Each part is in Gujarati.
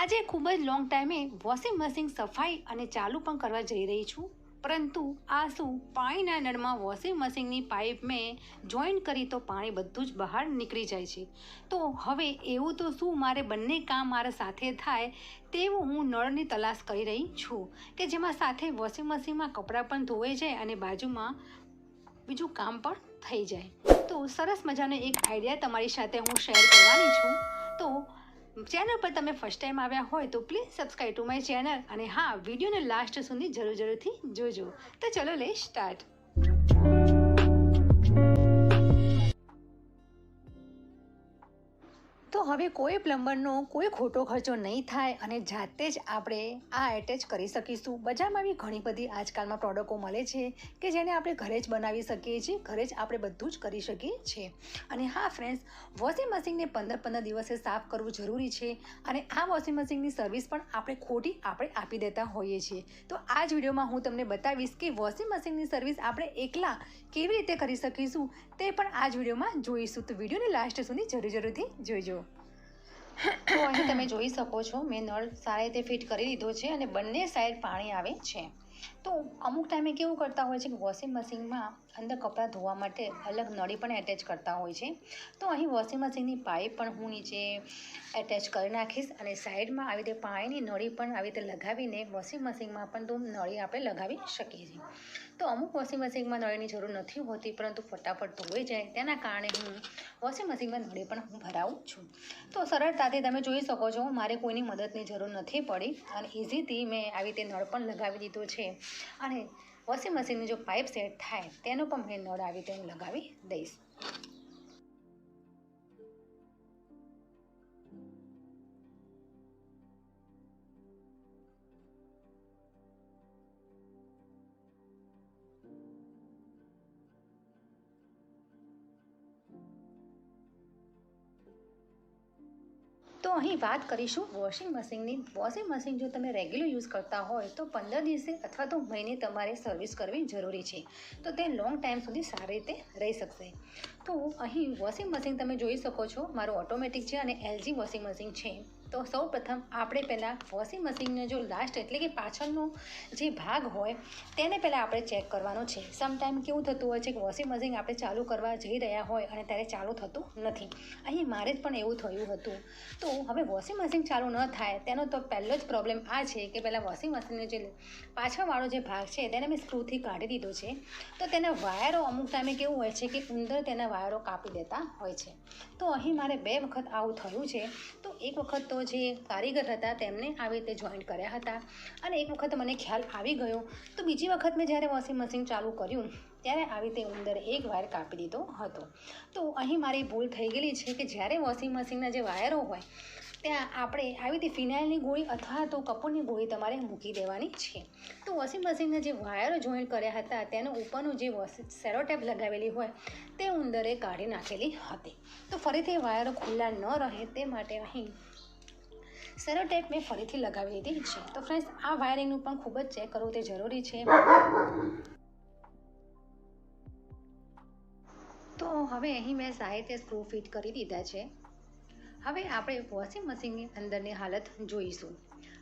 આજે ખૂબ જ લોંગ ટાઈમે વોશિંગ મશીન સફાઈ અને ચાલુ પણ કરવા જઈ રહી છું, પરંતુ આ શું પાણીના નળમાં વોશિંગ મશીનની પાઇપ મેં જોઈન્ટ કરી તો પાણી બધું જ બહાર નીકળી જાય છે। તો હવે એવું તો શું મારે બંને કામ મારા સાથે થાય તેવું હું નળની તલાશ કરી રહી છું કે જેમાં સાથે વોશિંગ મશીનમાં કપડાં પણ ધોવાઈ જાય અને બાજુમાં બીજું કામ પણ થઈ જાય। તો સરસ મજાનો એક આઈડિયા તમારી સાથે હું શેર કરવાની છું। તો ચેનલ પર તમે ફર્સ્ટ ટાઈમ આવ્યા હોય તો please subscribe to my channel અને હા, વિડીયોને લાસ્ટ સુધી જરૂરથી જોજો। તો ચલો લે સ્ટાર્ટ। તો હવે કોઈ પ્લમ્બરનો કોઈ ખોટો ખર્ચો નહીં થાય અને જાતે જ આપણે આ એટેચ કરી શકીશું। બજારમાં આવી ઘણી બધી આજકાલમાં પ્રોડક્ટો મળે છે કે જેને આપણે ઘરે જ બનાવી શકીએ છીએ, ઘરે જ આપણે બધું જ કરી શકીએ છીએ। અને હા ફ્રેન્ડ્સ, વોશિંગ મશીનને 15 દિવસે સાફ કરવું જરૂરી છે અને આ વોશિંગ મશીનની સર્વિસ પણ આપણે આપી દેતા હોઈએ છીએ। તો આ જ વિડીયોમાં હું તમને બતાવીશ કે વોશિંગ મશીનની સર્વિસ આપણે એકલા કેવી રીતે કરી શકીશું તે પણ આ જ વિડીયોમાં જોઈશું। તો વિડીયોને લાસ્ટ સુધી જરૂરથી જોઈજો। તો અહીં તમે જોઈ શકો છો, મેં નળ સારી રીતે ફિટ કરી દીધો છે અને બંને સાઈડ પાણી આવે છે। તો અમુક ટાઈમે કેવું કરતા હોય છે કે વોશિંગ મશીનમાં અંદર કપડાં ધોવા માટે અલગ નળી પણ એટેચ કરતા હોય છે। તો અહીં વોશિંગ મશીનની પાઇપ પણ હું નીચે એટેચ કરી નાખીશ અને સાઈડમાં આવી રીતે પાણીની નળી પણ આવી રીતે લગાવીને વોશિંગ મશીનમાં પણ તો નળી આપણે લગાવી શકીએ છીએ। તો અમુક વોશિંગ મશીનમાં નળીની જરૂર નથી હોતી, પરંતુ ફટાફટ ધોવાઈ જાય તેના કારણે હું વોશિંગ મશીનમાં નળી પણ હું ભરાવું છું। તો સરળતાથી તમે જોઈ શકો છો, મારે કોઈની મદદની જરૂર નથી પડી અને ઇઝીથી મેં આવી રીતે નળ પણ લગાવી દીધો છે અને વોશિંગ મશીનની જો પાઇપ સેટ થાય તેનો પણ મેં નળ આવી રીતે હું લગાવી દઈશ। તો અહીં વાત કરીશું વોશિંગ મશીનની। વોશિંગ મશીન જો તમે રેગ્યુલર યુઝ કરતા હોય તો 15 દિવસે અથવા તો મહિને તમારે સર્વિસ કરવી જરૂરી છે, તો તે લોંગ ટાઈમ સુધી સારી રીતે રહી શકશે। તો અહીં વોશિંગ મશીન તમે જોઈ શકો છો, મારું ઓટોમેટિક છે અને LG વોશિંગ મશીન છે। તો સૌ પ્રથમ આપણે પહેલાં વોશિંગ મશીનનો જો લાસ્ટ એટલે કે પાછળનો જે ભાગ હોય તેને પહેલાં આપણે ચેક કરવાનો છે। સમટાઈમ કેવું થતું હોય છે કે વોશિંગ મશીન આપણે ચાલુ કરવા જઈ રહ્યા હોય અને ત્યારે ચાલુ થતું નથી। અહીં મારે જ પણ એવું થયું હતું। તો હવે વોશિંગ મશીન ચાલુ ન થાય તેનો તો પહેલો જ પ્રોબ્લેમ આ છે કે પહેલાં વોશિંગ મશીનનો જે પાછળવાળો જે ભાગ છે તેને મેં સ્ક્રૂથી કાઢી દીધો છે। તો તેના વાયરો અમુક ટાઈમે કેવું હોય છે કે ઉંદર તેના વાયરો કાપી દેતા હોય છે। તો અહીં મારે 2 વખત આવું થયું છે। તો એક વખત તો જે કારીગર હતા તેમને આવી રીતે જોઈન્ટ કર્યા હતા અને એક વખત મને ખ્યાલ આવી ગયો। તો બીજી વખત મેં જ્યારે વોશિંગ મશીન ચાલુ કર્યું ત્યારે આવી રીતે ઉંદરે એક વાયર કાપી દીધો હતો। તો અહીં મારી ભૂલ થઈ ગયેલી છે કે જ્યારે વોશિંગ મશીનના જે વાયરો હોય ત્યાં આપણે આવી રીતે ફિનાઇલની ગોળી અથવા તો કપૂરની ગોળી તમારે મૂકી દેવાની છે। તો વોશિંગ મશીનના જે વાયરો જોઈન્ટ કર્યા હતા તેનો ઉપરનું જે સેરોટેપ લગાવેલી હોય તે ઉંદરે કાઢી નાખેલી હતી। તો ફરીથી વાયરો ખુલ્લા ન રહે તે માટે અહીં સેરોટેપ મેં ફરીથી લગાવી દીધી છે। તો ફ્રેન્ડ્સ, આ વાયરિંગનું પણ ખૂબ જ ચેક કરવું તે જરૂરી છે। તો હવે અહીં મેં સારી રીતે સ્ક્રૂ ફિટ કરી દીધા છે। હવે આપણે વોશિંગ મશીનની અંદરની હાલત જોઈશું।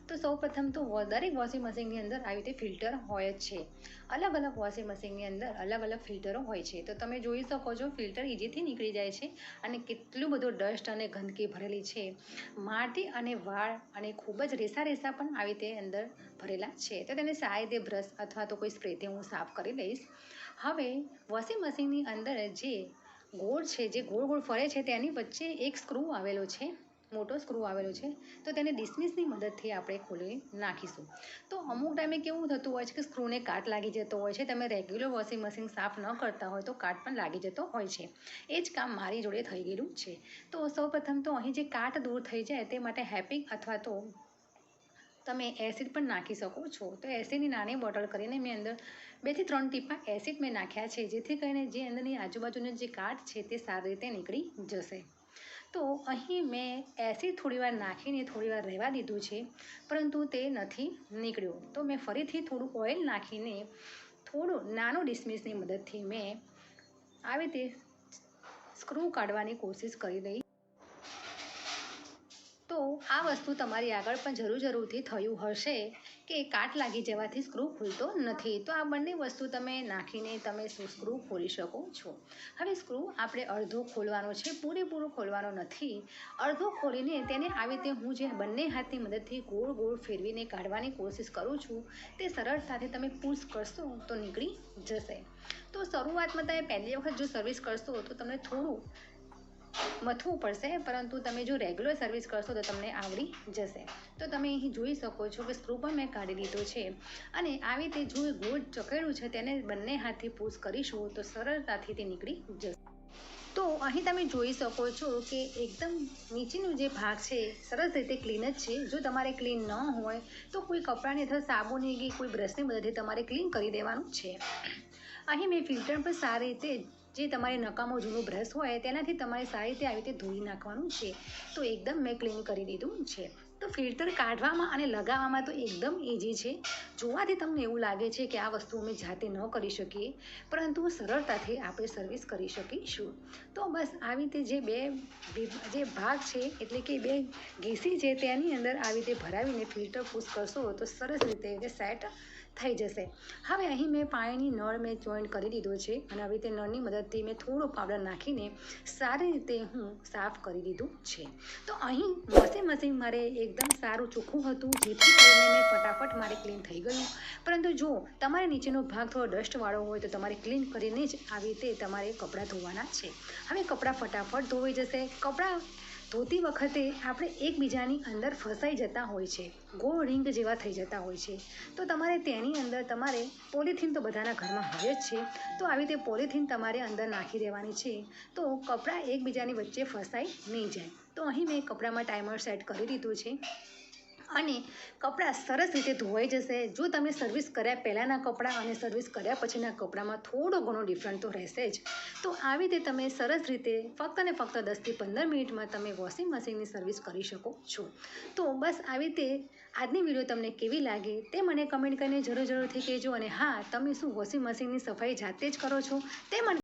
તો સૌપ્રથમ તો દરેક વોશિંગ મશીનની અંદર આવી રીતે ફિલ્ટર હોય જ છે। અલગ અલગ વોશિંગ મશીનની અંદર અલગ અલગ ફિલ્ટરો હોય છે। તો તમે જોઈ શકો છો, ફિલ્ટર ઇઝીથી નીકળી જાય છે અને કેટલું બધું ડસ્ટ અને ગંદકી ભરેલી છે, માટી અને વાળ અને ખૂબ જ રેસા પણ આવી રીતે અંદર ભરેલા છે। તો તેને સારી રીતે બ્રશ અથવા તો કોઈ સ્પ્રેથી હું સાફ કરી લઈશ। હવે વોશિંગ મશીનની અંદર જે ગોળ છે, જે ગોળ ગોળ ફરે છે તેની વચ્ચે એક સ્ક્રૂ આવેલો છે, મોટો સ્ક્રૂ આવેલો છે। તો તેને ડિસ્મિસની મદદથી આપણે ખોલી નાખીશું। તો અમુક ટાઈમે કેવું થતું હોય છે કે સ્ક્રૂને કાટ લાગી જતો હોય છે। તમે રેગ્યુલર વોશિંગ મશીન સાફ ન કરતા હોય તો કાટ પણ લાગી જતો હોય છે। એ જ કામ મારી જોડે થઈ ગયેલું છે। તો સૌપ્રથમ તો અહીં જે કાટ દૂર થઈ જાય તે માટે હેપિક અથવા તો તમે એસિડ પણ નાખી શકો છો। તો એસિડની નાની બોટલ કરીને મેં અંદર 2 થી 3 ટીપા એસિડ મેં નાખ્યા છે, જેથી કરીને જે અંદરની આજુબાજુનો જે કાટ છે તે સારી રીતે નીકળી જશે। તો અહીં મેં એસિડ થોડીવાર નાખીને થોડીવાર રહેવા દીધું છે, પરંતુ તે નથી નીકળ્યો। તો મેં ફરીથી થોડું ઓઇલ નાખીને થોડું નાનું ડિસ્મિસની મદદથી મેં આવી રીતે સ્ક્રૂ કાઢવાની કોશિશ કરી રહી। તો આ વસ્તુ તમારી આગળ પણ જરૂરથી થયું હશે કે કાટ લાગી જવાથી સ્ક્રૂ ખુલતો નથી. તો આ બંને વસ્તુ તમે નાખીને તમે સ્ક્રૂ ખોલી શકો છો. હવે સ્ક્રૂ આપણે અડધો ખોલવાનો છે, પૂરેપૂરો ખોલવાનો નથી. અડધો ખોલીને તેને આવી રીતે હું જે બંને હાથની મદદથી ગોળ ગોળ ફેરવીને કાઢવાની કોશિશ કરું છું તે સરળતાથી તમે પુશ કરશો તો નીકળી જશે. તો શરૂઆતમાં તમે પહેલી વખત જો સર્વિસ કરશો તો તમને થોડું મથવું પડશે, પરંતુ તમે જો રેગ્યુલર સર્વિસ કરશો તો તમને આવડી જશે. તો તમે અહીં જોઈ શકો છો કે સ્ક્રૂ પણ મેં કાઢી લીધો છે અને આવી રીતે જો ગોળ ચકેડું છે તેને બંને હાથથી પુશ કરીશું તો સરળતાથી તે નીકળી જશે. તો અહીં તમે જોઈ શકો છો કે એકદમ નીચેનો જે ભાગ છે સરસ રીતે ક્લીન જ છે. જો તમારે ક્લીન ન હોય તો કોઈ કપડાની અથવા સાબુની કે કોઈ બ્રશની મદદથી તમારે ક્લીન કરી દેવાનું છે. અહીં મેં ફિલ્ટર પર સારી રીતે જે તમારે નકામો જૂનું બ્રશ હોય તેનાથી તમારે સારી રીતે આવી રીતે ધોઈ નાખવાનું છે. તો એકદમ મેં ક્લીન કરી દીધું છે. તો ફિલ્ટર કાઢવામાં અને લગાવવામાં તો એકદમ ઇઝી છે. જોવાથી તમને એવું લાગે છે કે આ વસ્તુ અમે જાતે ન કરી શકીએ, પરંતુ સરળતાથી આપણે સર્વિસ કરી શકીશું. તો બસ આવી રીતે જે ભાગ છે એટલે કે બે ઘેસી છે તેની અંદર આવી રીતે ભરાવીને ફિલ્ટર પુશ કરશો તો સરસ રીતે સેટ થઈ જશે. હવે અહીં મેં પાણીની નળ મેં જોઈન્ટ કરી દીધો છે અને આવી રીતે નળની મદદથી મેં થોડો પાવડર નાખીને સારી રીતે હું સાફ કરી દીધું છે. તો અહીં વોશિંગ મશીન મારે એકદમ સારું ચોખ્ખું હતું, જેથી કરીને મેં ફટાફટ મારે ક્લીન થઈ ગયું. પરંતુ જો તમારે નીચેનો ભાગ થોડો ડસ્ટવાળો હોય તો તમારે ક્લીન કરીને જ આવી રીતે તમારે કપડાં ધોવાના છે. હવે કપડાં ફટાફટ ધોવાઈ જશે. કપડાં ધોતી વખતે આપણે એકબીજાની અંદર ફસાઈ જતા હોય છે, ગોળ રિંગ જેવા થઈ જતા હોય છે. તો તમારે તેની અંદર તમારે પોલિથીન તો બધાના ઘરમાં હોય જ છે, તો આવી રીતે પોલિથીન તમારે અંદર નાખી દેવાની છે, તો કપડાં એકબીજાની વચ્ચે ફસાઈ નહીં જાય. તો અહીં મેં કપડામાં ટાઈમર સેટ કરી દીધું છે અને કપડાં સરસ રીતે ધોવાઈ જશે. જો તમે સર્વિસ કર્યા પહેલાંના કપડાં અને સર્વિસ કર્યા પછીના કપડામાં થોડો ઘણો ડિફરન્ટ તો રહેશે જ. તો આવી રીતે તમે સરસ રીતે ફક્ત ને ફક્ત 10થી 15 મિનિટમાં તમે વોશિંગ મશીનની સર્વિસ કરી શકો છો. તો બસ આવી રીતે આજની વિડીયો તમને કેવી લાગે તે મને કમેન્ટ કરીને જરૂરથી કહેજો. અને હા, તમે શું વોશિંગ મશીનની સફાઈ જાતે જ કરો છો તે મને